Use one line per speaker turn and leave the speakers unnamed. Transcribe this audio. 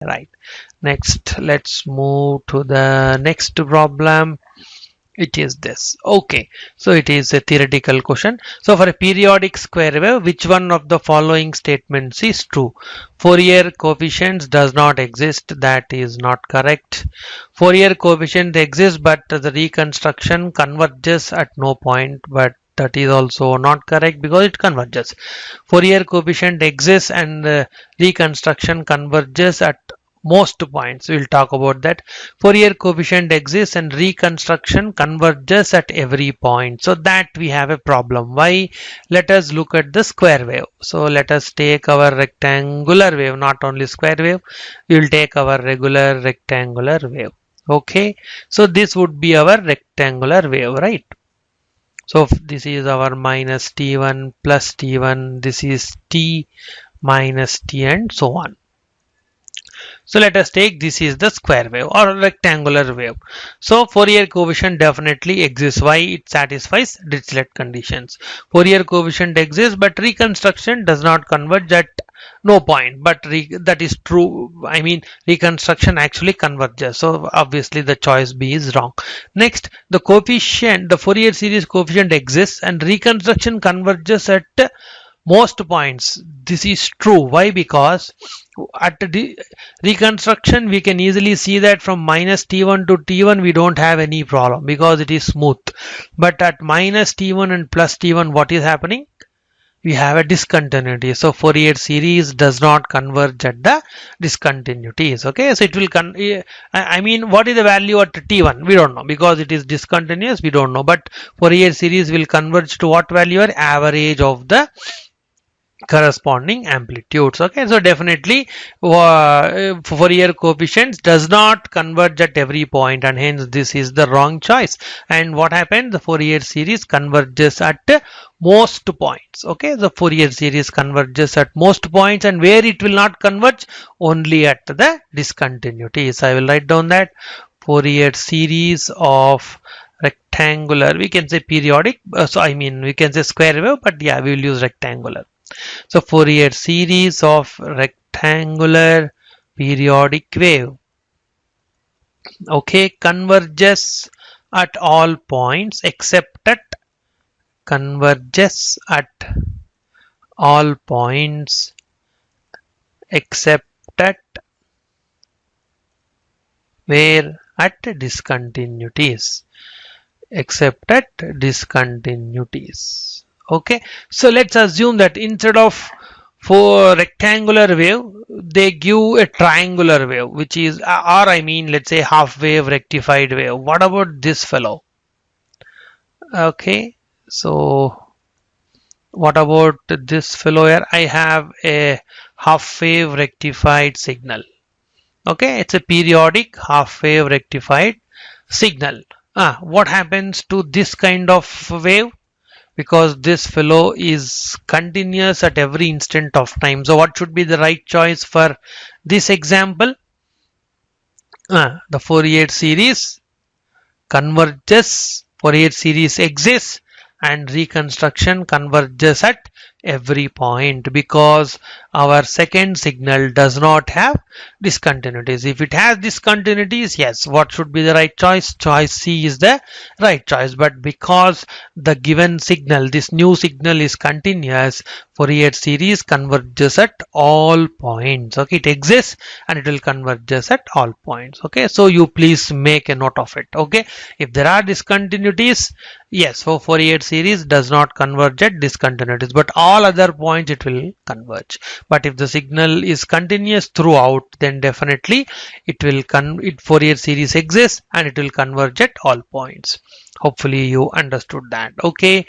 right. Next, let's move to the next problem. It is this. Okay, so it is a theoretical question. So for a periodic square wave, which one of the following statements is true? Fourier coefficients does not exist. That is not correct. Fourier coefficient exists, but the reconstruction converges at no point. But that is also not correct because it converges. Fourier coefficient exists and reconstruction converges at most points. We'll talk about that. Fourier coefficient exists and reconstruction converges at every point. So that we have a problem. Why? Let us look at the square wave. So let us take our rectangular wave, not only square wave. We will take our regular rectangular wave. Okay. So this would be our rectangular wave, right? So this is our minus T1 plus T1. This is T minus T and so on. So let us take this is the square wave or rectangular wave. So Fourier coefficient definitely exists. Why? It satisfies Dirichlet conditions. Fourier coefficient exists, but reconstruction does not converge at no point. But that is true. I mean, reconstruction actually converges. So obviously the choice B is wrong. Next, the coefficient, the Fourier series coefficient exists and reconstruction converges at most points. This is true. Why? Because at the reconstruction we can easily see that from minus T1 to T1 we don't have any problem because it is smooth. But at minus T1 and plus T1, what is happening? We have a discontinuity. So Fourier series does not converge at the discontinuities. Okay, so it will I mean, what is the value at T1? We don't know because it is discontinuous. We don't know. But Fourier series will converge to what value? Average of the corresponding amplitudes. Okay, so definitely Fourier coefficients does not converge at every point, and hence this is the wrong choice. And what happens? The Fourier series converges at most points. Okay, the Fourier series converges at most points, and where it will not converge? Only at the discontinuities. I will write down that Fourier series of rectangular, we can say periodic, so I mean we can say square wave, but yeah, we will use rectangular. So Fourier series of rectangular periodic wave, okay, converges at all points except at converges at all points except at where at discontinuities, except at discontinuities. Okay, so let's assume that instead of for rectangular wave they give a triangular wave, which is or I mean let's say half wave rectified wave. What about this fellow? Okay, so what about this fellow here? I have a half wave rectified signal. Okay, it's a periodic half wave rectified signal. What happens to this kind of wave? Because this fellow is continuous at every instant of time. So what should be the right choice for this example? The Fourier series converges, Fourier series exists, and reconstruction converges at every point because our second signal does not have discontinuities. If it has discontinuities, yes, what should be the right choice? Choice C is the right choice. But because the given signal, this new signal is continuous, Fourier series converges at all points. Okay, it exists and it will converges at all points. Okay, so you please make a note of it. Okay, if there are discontinuities, yes, so Fourier series does not converge at discontinuities, but all other points it will converge. But if the signal is continuous throughout, then definitely it will Fourier series exists and it will converge at all points. Hopefully you understood that. Okay.